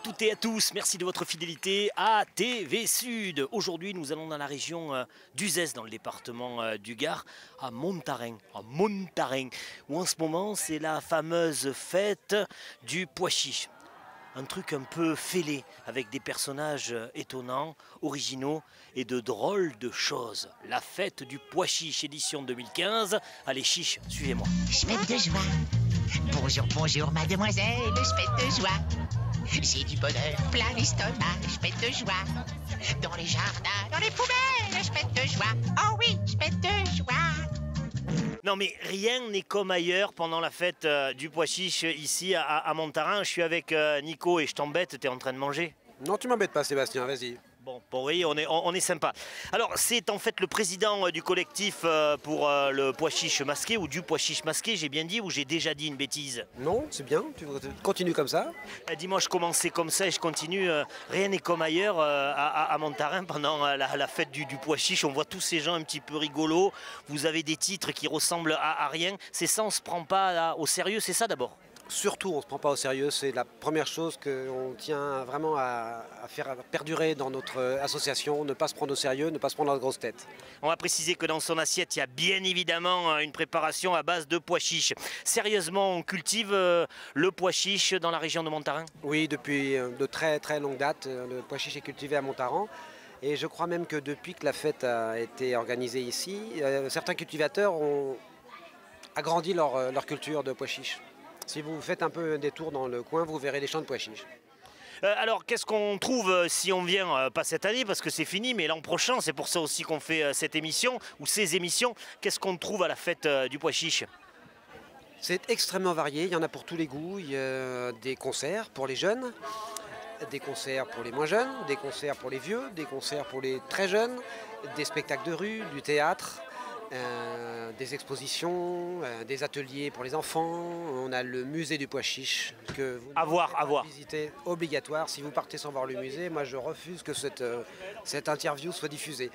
toutes et à tous, merci de votre fidélité à TV Sud. Aujourd'hui, nous allons dans la région d'Uzès, dans le département du Gard, à Montarin, où en ce moment, c'est la fameuse fête du pois chiche. Un truc un peu fêlé, avec des personnages étonnants, originaux et de drôles de choses. La fête du pois chiche, édition 2015. Allez, chiche, suivez-moi. Je pète de joie. Bonjour, bonjour, mademoiselle, je pète de joie. J'ai du bonheur plein l'estomac, je pète de joie. Dans les jardins, dans les poubelles, je pète de joie. Oh oui, je pète de joie. Non mais rien n'est comme ailleurs pendant la fête du pois chiche ici à Montarin. Je suis avec Nico et je t'embête, t'es en train de manger? Non, tu m'embêtes pas, Sébastien, vas-y. Bon, oui, on est sympa. Alors, c'est en fait le président du collectif pour le pois chiche masqué, ou du pois chiche masqué, j'ai bien dit, ou j'ai déjà dit une bêtise? Non, c'est bien, tu continues comme ça. Dis-moi, je commençais comme ça et je continue. Rien n'est comme ailleurs à Montarin pendant la fête du pois chiche. On voit tous ces gens un petit peu rigolos. Vous avez des titres qui ressemblent à rien. C'est ça, on se prend pas là, au sérieux, c'est ça d'abord? Surtout, on ne se prend pas au sérieux, c'est la première chose qu'on tient vraiment à faire perdurer dans notre association, ne pas se prendre au sérieux, ne pas se prendre la grosse tête. On va préciser que dans son assiette, il y a bien évidemment une préparation à base de pois chiche. Sérieusement, on cultive le pois chiche dans la région de Montarin? Oui, depuis de très très longue date, le pois chiche est cultivé à Montaran. Et je crois même que depuis que la fête a été organisée ici, certains cultivateurs ont agrandi leur culture de pois chiche. Si vous faites un peu des tours dans le coin, vous verrez des champs de pois chiches. Alors, qu'est-ce qu'on trouve si on vient, pas cette année parce que c'est fini, mais l'an prochain, c'est pour ça aussi qu'on fait cette émission, ou ces émissions, qu'est-ce qu'on trouve à la fête du pois chiche? C'est extrêmement varié, il y en a pour tous les goûts. Il y a des concerts pour les jeunes, des concerts pour les moins jeunes, des concerts pour les vieux, des concerts pour les très jeunes, des spectacles de rue, du théâtre. Des expositions, des ateliers pour les enfants. On a le musée du pois chiche que vous devez visiter, obligatoire. Si vous partez sans voir le musée, moi je refuse que cette interview soit diffusée.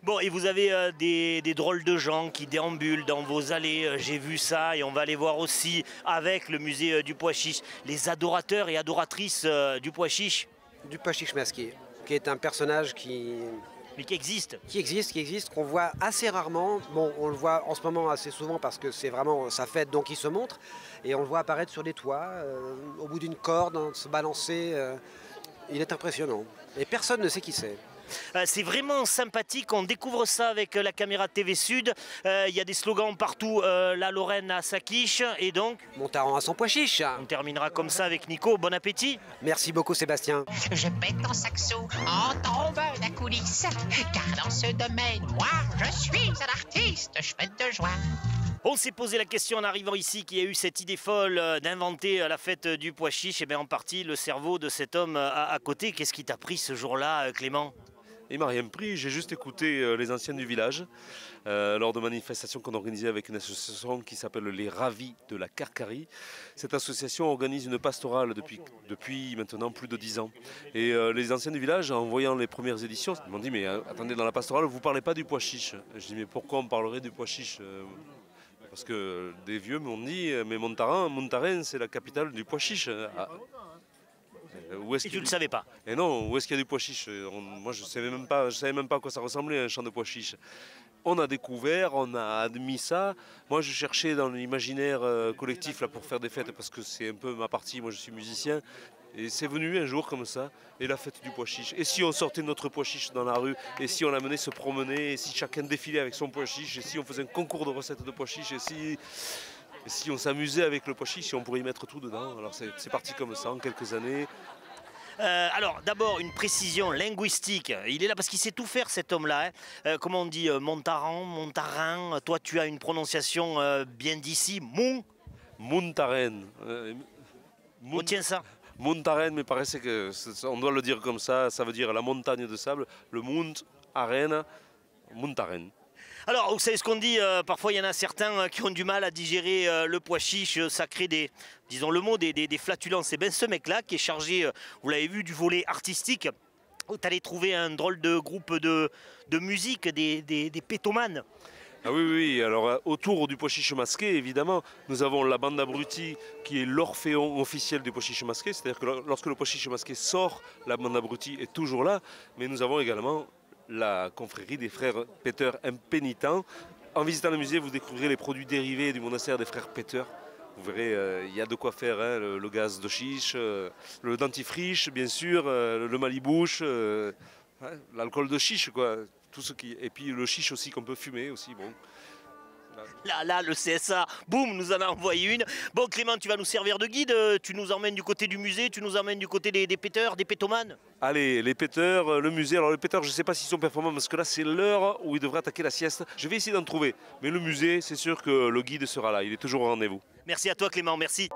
Bon, et vous avez des drôles de gens qui déambulent dans vos allées, j'ai vu ça, et on va aller voir aussi avec le musée du pois chiche les adorateurs et adoratrices du pois chiche. Du pois chiche masqué, qui est un personnage Mais qui existe. Qui existe, qu'on voit assez rarement. Bon, on le voit en ce moment assez souvent parce que c'est vraiment sa fête, donc il se montre. Et on le voit apparaître sur des toits, au bout d'une corde, se balancer. Il est impressionnant. Et personne ne sait qui c'est. C'est vraiment sympathique, on découvre ça avec la caméra TV Sud. Il y a des slogans partout, la Lorraine à sa quiche, et donc... Montaran à son pois chiche. On terminera comme ça avec Nico, bon appétit. Merci beaucoup Sébastien. Je pète en saxo, en tombe la coulisse. Car dans ce domaine, moi, je suis un artiste, je pète de joie. On s'est posé la question en arrivant ici, qui a eu cette idée folle d'inventer la fête du pois chiche. Et bien en partie le cerveau de cet homme à côté. Qu'est-ce qui t'a pris ce jour-là, Clément? Il m'a rien pris, j'ai juste écouté les anciens du village lors de manifestations qu'on organisait avec une association qui s'appelle les Ravis de la Carcarie. Cette association organise une pastorale depuis maintenant plus de 10 ans. Et les anciens du village, en voyant les premières éditions, ils m'ont dit mais attendez, dans la pastorale, vous ne parlez pas du pois chiche. Je dis mais pourquoi on parlerait du pois chiche? Parce que des vieux m'ont dit mais Montarin c'est la capitale du pois chiche. Et tu ne le savais pas? Et non, où est-ce qu'il y a du pois chiche? Moi je savais même pas à quoi ça ressemblait un champ de pois chiche. On a découvert, on a admis ça. Moi je cherchais dans l'imaginaire collectif là, pour faire des fêtes parce que c'est un peu ma partie, moi je suis musicien. Et c'est venu un jour comme ça, et la fête du pois chiche. Et si on sortait notre pois chiche dans la rue, et si on l'amenait se promener, et si chacun défilait avec son pois chiche, et si on faisait un concours de recettes de pois chiche, et si on s'amusait avec le pois chiche, si on pourrait y mettre tout dedans. Alors c'est parti comme ça en quelques années. Alors d'abord une précision linguistique, il est là parce qu'il sait tout faire cet homme-là. Comment on dit Montarin, toi tu as une prononciation bien d'ici, Montarin. Retiens ça. Montaran, mais paraissait que on doit le dire comme ça veut dire la montagne de sable, le Mont Arena, Montaran. Alors, vous savez ce qu'on dit, parfois il y en a certains qui ont du mal à digérer le pois chiche, ça crée disons le mot, des flatulences. Et bien ce mec-là qui est chargé, vous l'avez vu, du volet artistique, où tu allais trouver un drôle de groupe de musique, des pétomanes. Ah oui, oui, alors autour du pois chiche masqué, évidemment, nous avons la bande abruti qui est l'orphéon officiel du pois chiche masqué, c'est-à-dire que lorsque le pois chiche masqué sort, la bande abruti est toujours là, mais nous avons également la confrérie des frères péteurs impénitents. En visitant le musée, vous découvrirez les produits dérivés du monastère des frères péteurs. Vous verrez, il y a de quoi faire, hein, le gaz de chiche, le dentifrice, bien sûr, le malibouche, l'alcool de chiche, quoi. Tout ce qui... Et puis le chiche aussi qu'on peut fumer aussi, bon. Là, le CSA, boum, nous en a envoyé une. Bon, Clément, tu vas nous servir de guide. Tu nous emmènes du côté du musée, tu nous emmènes du côté des péteurs, des pétomanes. Allez, les péteurs, le musée. Alors les péteurs, je ne sais pas s'ils sont performants parce que là, c'est l'heure où ils devraient attaquer la sieste. Je vais essayer d'en trouver. Mais le musée, c'est sûr que le guide sera là. Il est toujours au rendez-vous. Merci à toi, Clément, merci.